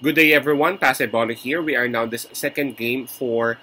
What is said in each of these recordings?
Good day, everyone. Pasebola here. We are now this second game for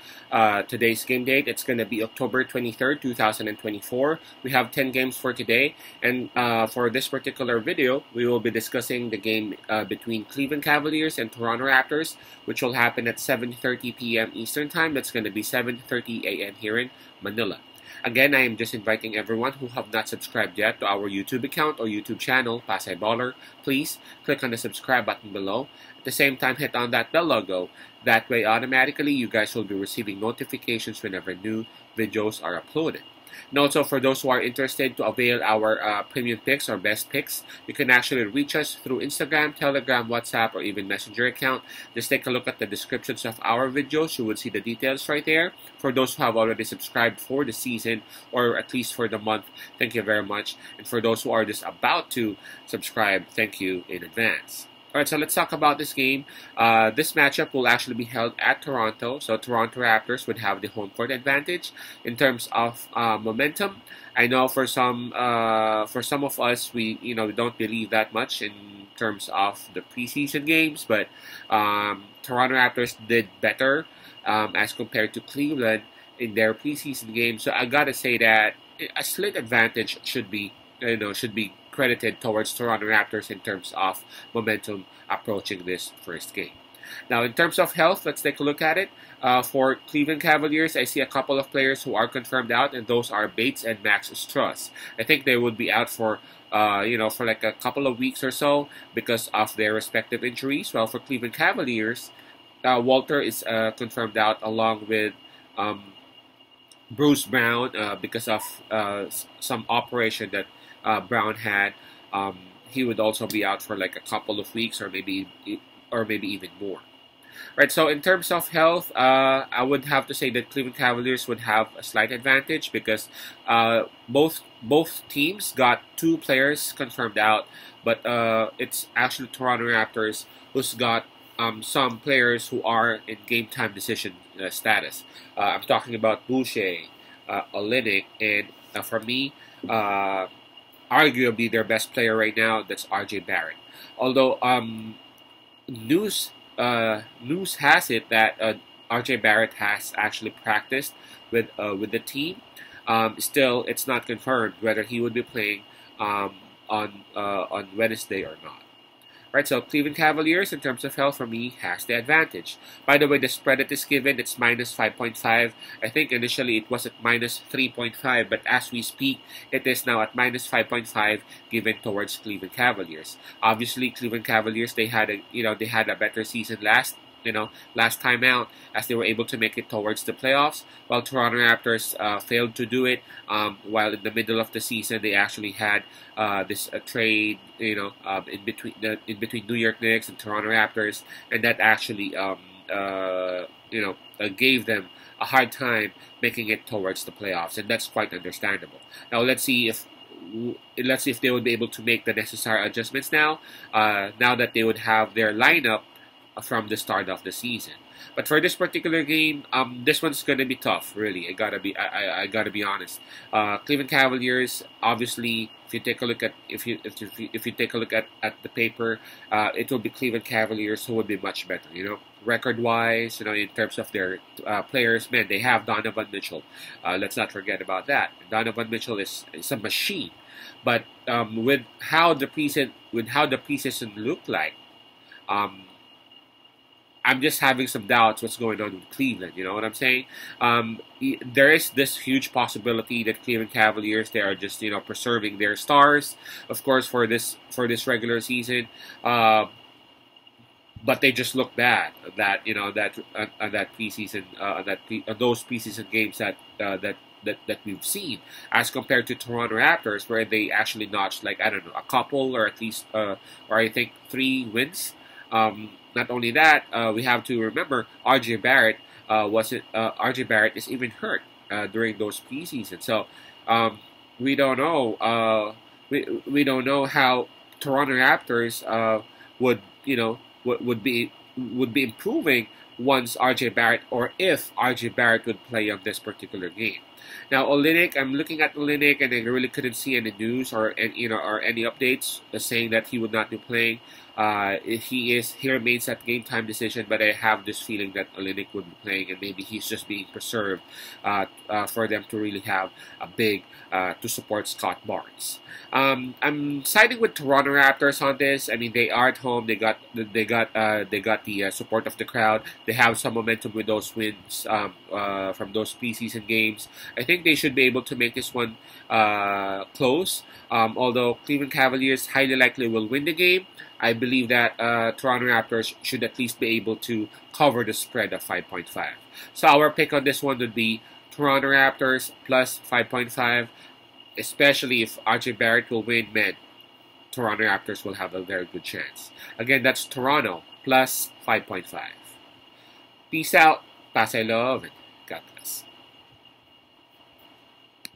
today's game date. It's going to be October 23rd, 2024. We have 10 games for today. And for this particular video, we will be discussing the game between Cleveland Cavaliers and Toronto Raptors, which will happen at 7:30 p.m. Eastern Time. That's going to be 7:30 a.m. here in Manila. Again, I am just inviting everyone who have not subscribed yet to our YouTube account or YouTube channel, Pasay Baller. Please click on the subscribe button below. At the same time, hit on that bell logo. That way, automatically, you guys will be receiving notifications whenever new videos are uploaded. And also, for those who are interested to avail our premium picks or best picks, you can actually reach us through Instagram, Telegram, WhatsApp, or even Messenger account. Just take a look at the descriptions of our videos. You will see the details right there. For those who have already subscribed for the season, or at least for the month, thank you very much. And for those who are just about to subscribe, thank you in advance. Alright, so let's talk about this game. This matchup will actually be held at Toronto, so Toronto Raptors would have the home court advantage in terms of momentum. I know for some of us, we don't believe that much in terms of the preseason games, but Toronto Raptors did better as compared to Cleveland in their preseason games. So I gotta say that a slight advantage should be credited towards Toronto Raptors in terms of momentum approaching this first game. Now, in terms of health, let's take a look at it. For Cleveland Cavaliers, I see a couple of players who are confirmed out, and those are Bates and Max Strus. I think they would be out for for like a couple of weeks or so because of their respective injuries. Well, for Cleveland Cavaliers, Walter is confirmed out along with Bruce Brown because of some operation that Brown had. He would also be out for like a couple of weeks or maybe even more. Right, so in terms of health, I would have to say that Cleveland Cavaliers would have a slight advantage because both teams got two players confirmed out, but it's actually Toronto Raptors who's got some players who are in game time decision status. I'm talking about Boucher, Olenek, and for me, arguably their best player right now, that's RJ Barrett. Although news has it that RJ Barrett has actually practiced with the team. Still, it's not confirmed whether he would be playing on Wednesday or not. Right, so Cleveland Cavaliers, in terms of health, for me, has the advantage. By the way, the spread that is given, it's minus 5.5. I think initially it was at minus 3.5, but as we speak, it is now at minus 5.5 given towards Cleveland Cavaliers. Obviously, Cleveland Cavaliers, they had a better season last time out, as they were able to make it towards the playoffs, while Toronto Raptors failed to do it. While in the middle of the season, they actually had this trade, in between New York Knicks and Toronto Raptors, and that actually, gave them a hard time making it towards the playoffs, and that's quite understandable. Now let's see if they would be able to make the necessary adjustments now. Now that they would have their lineup from the start of the season. But for this particular game, this one's gonna be tough. Really, I gotta be honest. Cleveland Cavaliers, obviously, if you take a look at the paper, it will be Cleveland Cavaliers who would be much better. Record wise, in terms of their players, man, they have Donovan Mitchell. Let's not forget about that. Donovan Mitchell is a machine. But with how the preseason looked like. I'm just having some doubts what's going on with Cleveland. You know what I'm saying? There is this huge possibility that Cleveland Cavaliers, they are just preserving their stars, of course, for this regular season. But they just look bad. That preseason, those preseason games that we've seen, as compared to Toronto Raptors, where they actually notched like a couple or at least or I think 3 wins. Not only that, we have to remember RJ Barrett RJ Barrett is even hurt during those preseason. So we don't know. We don't know how Toronto Raptors would be improving once RJ Barrett, or if RJ Barrett would play on this particular game. Now, Olynyk, I'm looking at Olynyk, and I really couldn't see any news or any updates saying that he would not be playing. He remains at game time decision, but I have this feeling that Olynyk would be playing, and maybe he's just being preserved for them to really have a big to support Scott Barnes. I'm siding with Toronto Raptors on this. I mean, they are at home. They got the support of the crowd. They have some momentum with those wins from those preseason games. I think they should be able to make this one close. Although Cleveland Cavaliers highly likely will win the game, I believe that Toronto Raptors should at least be able to cover the spread of 5.5. So our pick on this one would be Toronto Raptors plus 5.5, especially if RJ Barrett will win, man. Toronto Raptors will have a very good chance. Again, that's Toronto plus 5.5. Peace out, pass I love, and God bless.